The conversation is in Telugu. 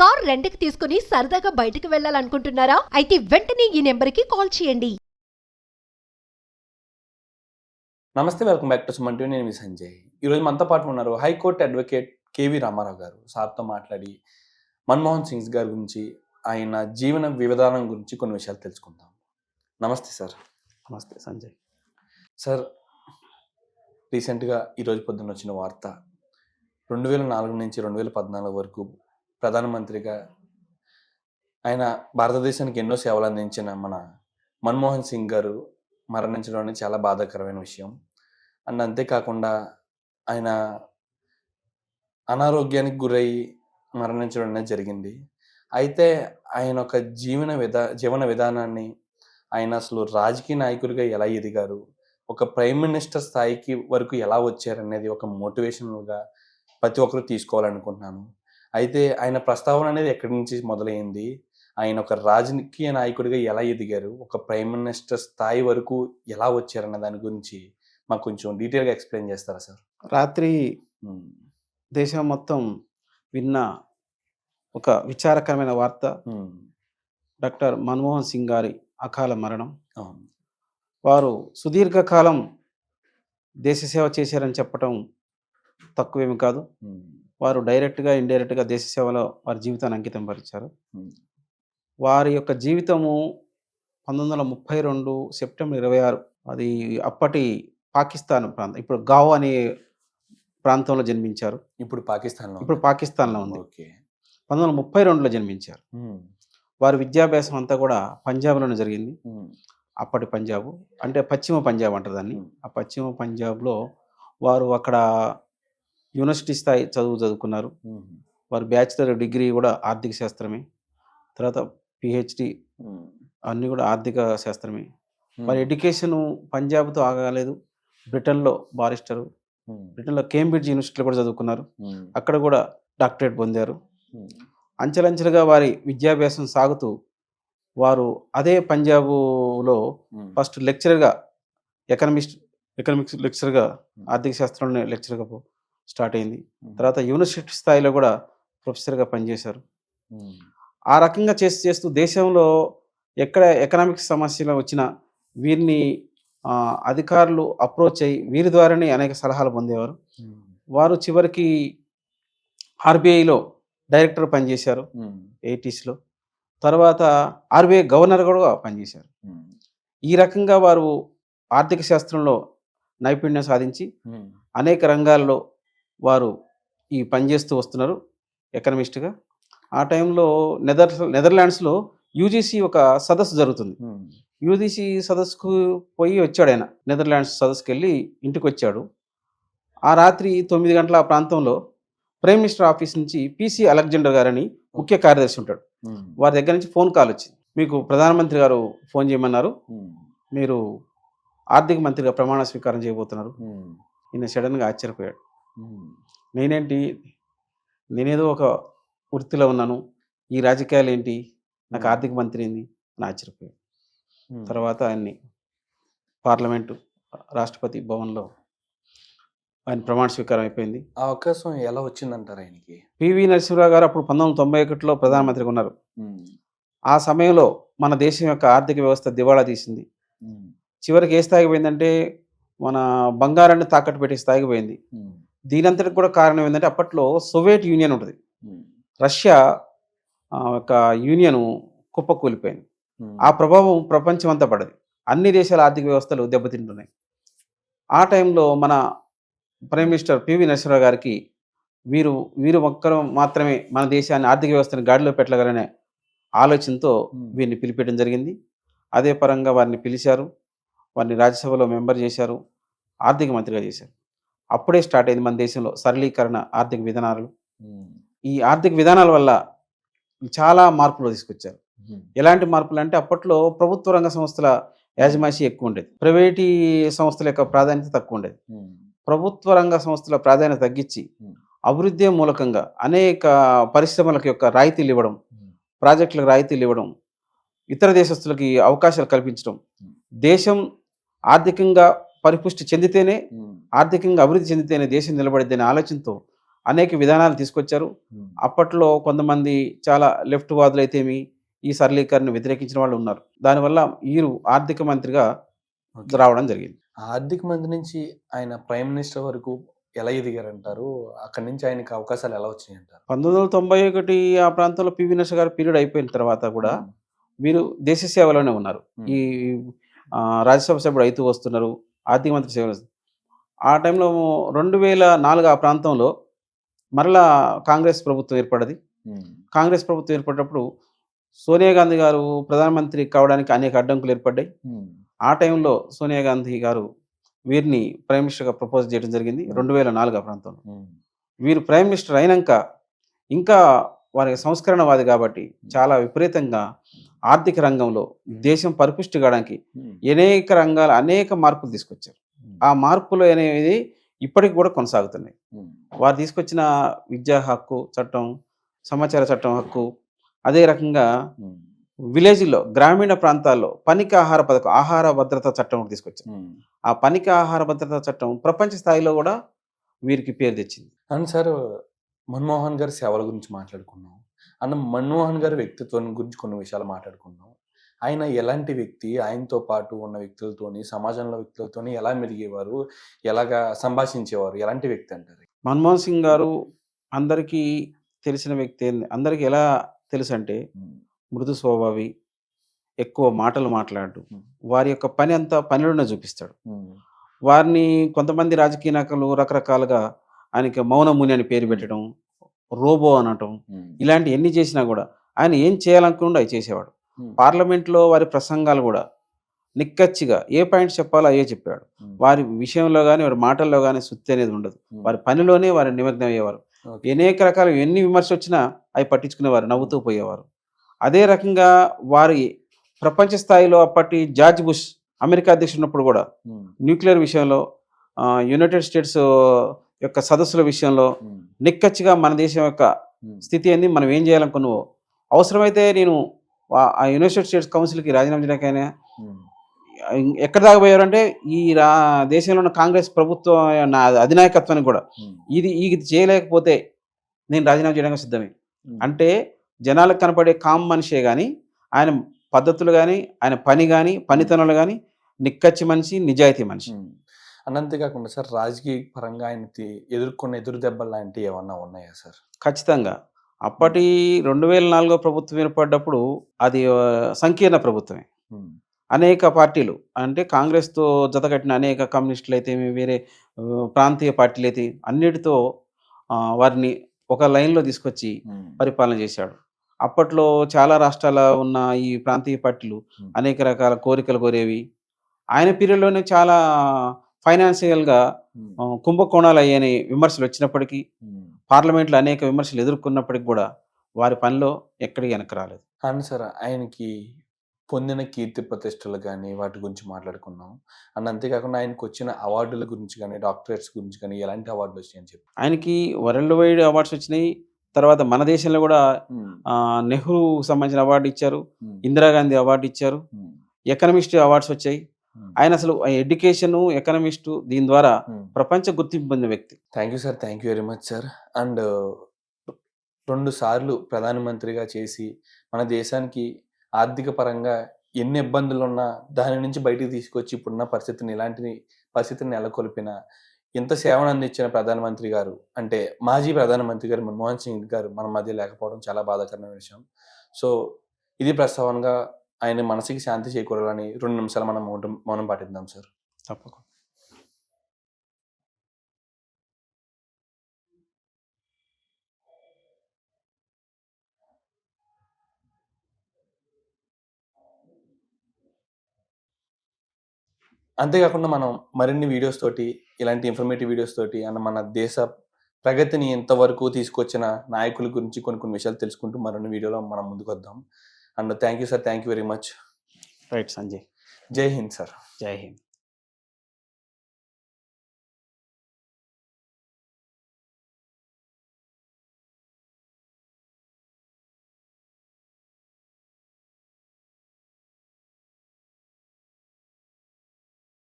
కార్ రెంట్‌కి తీసుకుని సరదాగా బయటకు వెళ్ళాలనుకుంటున్నారా? అయితే వెంటనే ఈ నెంబర్‌కి కాల్ చేయండి. నమస్తే, welcome back to Suman TV. నేను మీ సంజయ్. ఈరోజు మనతో పాటు ఉన్నారు హైకోర్టు అడ్వకేట్ కేవీ రామారావు గారు. సార్తో మాట్లాడి మన్మోహన్ సింగ్ గారి గురించి, ఆయన జీవన విధానం గురించి కొన్ని విషయాలు తెలుసుకుందాం. నమస్తే సార్. నమస్తే సంజయ్. సార్, రీసెంట్గా ఈరోజు పొద్దున్న వచ్చిన వార్త, 2004 నుంచి 2014 వరకు ప్రధానమంత్రిగా ఆయన భారతదేశానికి ఎన్నో సేవలు అందించిన మన మన్మోహన్ సింగ్ గారు మరణించడం అనేది చాలా బాధాకరమైన విషయం. అండ్ అంతేకాకుండా ఆయన అనారోగ్యానికి గురై మరణించడం అనేది జరిగింది. అయితే ఆయన ఒక జీవన విధానాన్ని, ఆయన అసలు రాజకీయ నాయకుడిగా ఎలా ఎదిగారు, ఒక ప్రైమ్ మినిస్టర్ స్థాయికి వరకు ఎలా వచ్చారనేది ఒక మోటివేషనల్గా ప్రతి ఒక్కరు తీసుకోవాలనుకుంటున్నాను. అయితే ఆయన ప్రస్తావన అనేది ఎక్కడి నుంచి మొదలైంది, ఆయన ఒక రాజకీయ నాయకుడిగా ఎలా ఎదిగారు, ఒక ప్రైమ్ మినిస్టర్ స్థాయి వరకు ఎలా వచ్చారన్న దాని గురించి మాకు కొంచెం డీటెయిల్గా ఎక్స్ప్లెయిన్ చేస్తారా సార్? రాత్రి దేశం మొత్తం విన్న ఒక విచారకరమైన వార్త, డాక్టర్ మన్మోహన్ సింగ్ గారి అకాల మరణం. వారు సుదీర్ఘకాలం దేశ సేవ చేశారని చెప్పడం తక్కువేమి కాదు. వారు డైరెక్ట్గా ఇండైరెక్ట్గా దేశ సేవలో వారి జీవితాన్ని అంకితం పరిచారు. వారి యొక్క జీవితము 1932 సెప్టెంబర్ 26, అది అప్పటి పాకిస్తాన్ ప్రాంతం, ఇప్పుడు గావ్ అనే ప్రాంతంలో జన్మించారు. ఇప్పుడు పాకిస్తాన్లో ఉంది. ఓకే. 1932లో జన్మించారు. వారి విద్యాభ్యాసం అంతా కూడా పంజాబ్లోనే జరిగింది. అప్పటి పంజాబ్ అంటే పశ్చిమ పంజాబ్ అంటారు దాన్ని. ఆ పశ్చిమ పంజాబ్లో వారు అక్కడ యూనివర్సిటీ స్థాయి చదువుకున్నారు. వారి బ్యాచిలర్ డిగ్రీ కూడా ఆర్థిక శాస్త్రమే, తర్వాత పిహెచ్డి అన్నీ కూడా ఆర్థిక శాస్త్రమే. వారి ఎడ్యుకేషను పంజాబ్తో ఆగలేదు. బ్రిటన్లో బారిస్టరు, బ్రిటన్లో కేంబ్రిడ్జ్ యూనివర్సిటీలో కూడా చదువుకున్నారు. అక్కడ కూడా డాక్టరేట్ పొందారు. అంచెలంచెలుగా వారి విద్యాభ్యాసం సాగుతూ వారు అదే పంజాబులో ఫస్ట్ లెక్చరర్గా, ఎకనామిక్స్ లెక్చరర్గా, ఆర్థిక శాస్త్రంలోనే లెక్చరర్గా స్టార్ట్ అయింది. తర్వాత యూనివర్సిటీ స్థాయిలో కూడా ప్రొఫెసర్గా పనిచేశారు. ఆ రకంగా చేస్తూ దేశంలో ఎక్కడ ఎకనామిక్స్ సమస్యలు వచ్చినా వీరిని అధికారులు అప్రోచ్ అయ్యి వీరి ద్వారానే అనేక సలహాలు పొందేవారు. వారు చివరికి ఆర్బీఐలో డైరెక్టర్ పనిచేశారు 80sలో. తర్వాత ఆర్బీఐ గవర్నర్ కూడా పనిచేశారు. ఈ రకంగా వారు ఆర్థిక శాస్త్రంలో నైపుణ్యం సాధించి అనేక రంగాల్లో వారు ఈ పనిచేస్తూ వస్తున్నారు ఎకనమిస్ట్గా. ఆ టైంలో నెదర్లాండ్స్లో యూజీసీ ఒక సదస్సు జరుగుతుంది. యూజీసీ సదస్సుకు పోయి వచ్చాడు ఆయన. నెదర్లాండ్స్ సదస్సుకి వెళ్ళి ఇంటికి వచ్చాడు. ఆ రాత్రి 9 గంటల ఆ ప్రాంతంలో ప్రైమ్ మినిస్టర్ ఆఫీస్ నుంచి పిసి అలెగ్జాండర్ గారని ముఖ్య కార్యదర్శి ఉంటాడు. వారి దగ్గర నుంచి ఫోన్ కాల్ వచ్చింది. మీకు ప్రధానమంత్రి గారు ఫోన్ చేయమన్నారు, మీరు ఆర్థిక మంత్రిగా ప్రమాణ స్వీకారం చేయబోతున్నారు. ఈయన సడన్గా ఆశ్చర్యపోయాడు. నేనేదో ఒక వృత్తిలో ఉన్నాను, ఈ రాజకీయాలు ఏంటి, నాకు ఆర్థిక మంత్రి ఏంది అని ఆశ్చర్యపోయాడు. తర్వాత ఆయన్ని పార్లమెంటు, రాష్ట్రపతి భవన్లో ఆయన ప్రమాణ స్వీకారం అయిపోయింది. ఆ అవకాశం ఎలా వచ్చిందంటారు ఆయనకి? పివి నరసింహరావు గారు అప్పుడు 1991లో ప్రధానమంత్రిగా ఉన్నారు. ఆ సమయంలో మన దేశం యొక్క ఆర్థిక వ్యవస్థ దివాళా తీసింది. చివరికి ఏ స్థాయికి పోయిందంటే మన బంగారాన్ని తాకట్టు పెట్టే స్థాయికి పోయింది. దీనంతటికి కూడా కారణం ఏంటంటే అప్పట్లో సోవియట్ యూనియన్ ఉంటుంది, రష్యా యొక్క యూనియన్ కుప్పకూలిపోయింది. ఆ ప్రభావం ప్రపంచం అంతా పడదు. అన్ని దేశాల ఆర్థిక వ్యవస్థలు దెబ్బతింటున్నాయి. ఆ టైంలో మన ప్రైమ్ మినిస్టర్ పివి నరసింహరావు గారికి వీరు ఒక్కరు మాత్రమే మన దేశాన్ని ఆర్థిక వ్యవస్థను గాడిలో పెట్టగలనే ఆలోచనతో వీరిని పిలిపించడం జరిగింది. అదే పరంగా వారిని పిలిచారు, వారిని రాజ్యసభలో మెంబర్ చేశారు, ఆర్థిక మంత్రిగా చేశారు. అప్పుడే స్టార్ట్ అయింది మన దేశంలో సరళీకరణ ఆర్థిక విధానాలు. ఈ ఆర్థిక విధానాల వల్ల చాలా మార్పులు తీసుకొచ్చారు. ఎలాంటి మార్పులు అంటే అప్పట్లో ప్రభుత్వ రంగ సంస్థల యాజమాన్యం ఎక్కువ ఉండేది, ప్రైవేటీ సంస్థల యొక్క ప్రాధాన్యత తక్కువ ఉండేది. ప్రభుత్వ రంగ సంస్థల ప్రాధాన్యత తగ్గించి అభివృద్ధి మూలకంగా అనేక పరిశ్రమలకు యొక్క రాయితీలు ఇవ్వడం, ప్రాజెక్టులకు రాయితీలు ఇవ్వడం, ఇతర దేశస్తులకి అవకాశాలు కల్పించడం, దేశం ఆర్థికంగా పరిపుష్టి చెందితేనే, ఆర్థికంగా అభివృద్ధి చెందితేనే దేశం నిలబడిద్దనే ఆలోచనతో అనేక విధానాలు తీసుకొచ్చారు. అప్పట్లో కొంతమంది చాలా లెఫ్ట్ వాదులు అయితేమి ఈ సరళీకరణ వ్యతిరేకించిన వాళ్ళు ఉన్నారు. దానివల్ల వీరు ఆర్థిక మంత్రిగా రావడం జరిగింది. ఆర్థిక మంత్రి నుంచి ఆయన ప్రైమ్ మినిస్టర్ వరకు ఎలా ఎదిగారంటారు? అక్కడి నుంచి ఆయనకి అవకాశాలు ఎలా వచ్చినాయంటారు? 1991 ఆ ప్రాంతంలో పివి నరసింహ గారి పీరియడ్ అయిపోయిన తర్వాత కూడా వీరు దేశ సేవలోనే ఉన్నారు. ఈ రాజ్యసభ సభ్యుడు అవుతూ వస్తున్నారు, ఆర్థిక మంత్రి సేవలు. ఆ టైంలో 2004 ఆ ప్రాంతంలో మరలా కాంగ్రెస్ ప్రభుత్వం ఏర్పడ్డది. కాంగ్రెస్ ప్రభుత్వం ఏర్పడినప్పుడు సోనియా గాంధీ గారు ప్రధానమంత్రి కావడానికి అనేక అడ్డంకులు ఏర్పడ్డాయి. ఆ టైంలో సోనియా గాంధీ గారు వీరిని ప్రైమ్ మినిస్టర్గా ప్రపోజ్ చేయడం జరిగింది 2004 ఆ ప్రాంతంలో. వీరు ప్రైమ్ మినిస్టర్ అయినాక ఇంకా వారి సంస్కరణవాది కాబట్టి చాలా విపరీతంగా ఆర్థిక రంగంలో దేశం పరిపుష్టి కావడానికి అనేక రంగాల అనేక మార్పులు తీసుకొచ్చారు. ఆ మార్పులు అనేవి ఇప్పటికి కూడా కొనసాగుతున్నాయి. వారు తీసుకొచ్చిన విద్యా హక్కు చట్టం, సమాచార చట్టం హక్కు, అదే రకంగా విలేజ్లో గ్రామీణ ప్రాంతాల్లో పనికి ఆహార పథకం, ఆహార భద్రతా చట్టం ఒకటి తీసుకొచ్చారు. ఆ పనికి ఆహార భద్రతా చట్టం ప్రపంచ స్థాయిలో కూడా వీరికి పేరు తెచ్చింది. అండ్ సార్, మన్మోహన్ గారి సేవల గురించి మాట్లాడుకున్నాం అన్న, మన్మోహన్ గారి వ్యక్తిత్వం గురించి కొన్ని విషయాలు మాట్లాడుకున్నాం. ఆయన ఎలాంటి వ్యక్తి, ఆయనతో పాటు ఉన్న వ్యక్తులతోని, సమాజంలో వ్యక్తులతోని ఎలా మెలిగేవారు, ఎలాగా సంభాషించేవారు, ఎలాంటి వ్యక్తి అంటారు? మన్మోహన్ సింగ్ గారు అందరికీ తెలిసిన వ్యక్తి. అందరికీ ఎలా తెలుసు అంటే మృదు స్వభావి, ఎక్కువ మాటలు మాట్లాడు, వారి యొక్క పని అంతా పనిలోనే చూపిస్తాడు. వారిని కొంతమంది రాజకీయ నాయకులు రకరకాలుగా ఆయనకి మౌనముని అని పేరు పెట్టడం, రోబో అనటం, ఇలాంటి ఎన్ని చేసినా కూడా ఆయన ఏం చేయాలనుకుండా అవి చేసేవాడు. పార్లమెంట్లో వారి ప్రసంగాలు కూడా నిక్కచ్చిగా ఏ పాయింట్ చెప్పాలో అయ్యే చెప్పాడు. వారి విషయంలో కానీ వారి మాటల్లో కానీ సుత్తి అనేది ఉండదు. వారి పనిలోనే వారి నిమగ్నం అయ్యేవారు. అనేక రకాల ఎన్ని విమర్శలు వచ్చినా అవి పట్టించుకునేవారు, నవ్వుతూ పోయేవారు. అదే రకంగా వారి ప్రపంచ స్థాయిలో అప్పటి జార్జ్ బుష్ అమెరికా అధ్యక్షుడు ఉన్నప్పుడు కూడా న్యూక్లియర్ విషయంలో, యునైటెడ్ స్టేట్స్ యొక్క సదస్సుల విషయంలో నిక్కచ్చిగా మన దేశం యొక్క స్థితి ఏంది, మనం ఏం చేయాలనుకున్నావో, అవసరమైతే నేను ఆ యునైటెడ్ స్టేట్స్ కౌన్సిల్కి రాజీనామా చేయడానికైనా ఎక్కడ దాకా పోయారంటే ఈ దేశంలో ఉన్న కాంగ్రెస్ ప్రభుత్వం నా అధినాయకత్వానికి కూడా ఇది చేయలేకపోతే నేను రాజీనామా చేయడానికి సిద్ధమే. అంటే జనాలకు కనపడే కామ్ మనిషే కానీ ఆయన పద్ధతులు కానీ ఆయన పని కానీ పనితనాలు కానీ నిక్కచ్చి మనిషి, నిజాయితీ మనిషి. అంతేకాకుండా సార్, రాజకీయ పరంగా ఆయనకి ఎదుర్కొన్న ఎదురు దెబ్బలు లాంటివి ఏమన్నా ఉన్నాయా సార్? ఖచ్చితంగా. అప్పటి 2004 ప్రభుత్వం ఏర్పడ్డప్పుడు అది సంకీర్ణ ప్రభుత్వమే. అనేక పార్టీలు అంటే కాంగ్రెస్తో జతకట్టిన అనేక కమ్యూనిస్టులు అయితే, వేరే ప్రాంతీయ పార్టీలు అయితే అన్నిటితో వారిని ఒక లైన్లో తీసుకొచ్చి పరిపాలన చేశాడు. అప్పట్లో చాలా రాష్ట్రాల ఉన్న ఈ ప్రాంతీయ పార్టీలు అనేక రకాల కోరికలు కోరేవి. ఆయన పీరియడ్లోనే చాలా ఫైనాన్షియల్గా కుంభకోణాలు అయ్యని విమర్శలు వచ్చినప్పటికీ, పార్లమెంట్లో అనేక విమర్శలు ఎదుర్కొన్నప్పటికి కూడా వారి పనిలో ఎక్కడికి వెనక్కి రాలేదు. అవును సార్, ఆయనకి పొందిన కీర్తి ప్రతిష్టలు కానీ వాటి గురించి మాట్లాడుకున్నాం. అండ్ అంతేకాకుండా ఆయనకు వచ్చిన అవార్డుల గురించి కానీ, డాక్టరేట్స్ గురించి కానీ ఎలాంటి అవార్డులు వచ్చాయని చెప్పి. ఆయనకి వరల్డ్ వైడ్ అవార్డ్స్ వచ్చినాయి. తర్వాత మన దేశంలో కూడా నెహ్రూ సంబంధించిన అవార్డు ఇచ్చారు, ఇందిరాగాంధీ అవార్డు ఇచ్చారు, ఎకనమిస్ట్ అవార్డ్స్ వచ్చాయి. ఆయన అసలు ఎడ్యుకేషన్, ఎకనమిస్టు, దీని ద్వారా ప్రపంచ గుర్తింపు పొందిన వ్యక్తి. Thank you sir, thank you very much sir. And 2 సార్లు ప్రధానమంత్రిగా చేసి మన దేశానికి ఆర్థిక పరంగా ఎన్ని ఇబ్బందులు ఉన్నా దాని నుంచి బయటికి తీసుకొచ్చి ఇప్పుడున్న పరిస్థితిని నెలకొల్పిన, ఇంత సేవను అందించిన ప్రధానమంత్రి గారు అంటే మాజీ ప్రధానమంత్రి గారు మన్మోహన్ సింగ్ గారు మన మధ్య లేకపోవడం చాలా బాధాకరమైన విషయం. సో ఇది ప్రస్తావనగా ఆయన మనసుకి శాంతి చేకూరాలని 2 నిమిషాలు మనం మౌనం పాటిద్దాం సార్. తప్పకుండా. అంతేకాకుండా మనం మరిన్ని వీడియోస్ తోటి, ఇలాంటి ఇన్ఫర్మేటివ్ వీడియోస్ తోటి అన్న మన దేశ ప్రగతిని ఎంతవరకు తీసుకొచ్చిన నాయకుల గురించి కొన్ని విషయాలు తెలుసుకుంటూ మరిన్ని వీడియోలో మనం ముందుకు వద్దాం. And thank you sir, thank you very much. Right Sanjay. జై హింద్ సార్. జై హింద్.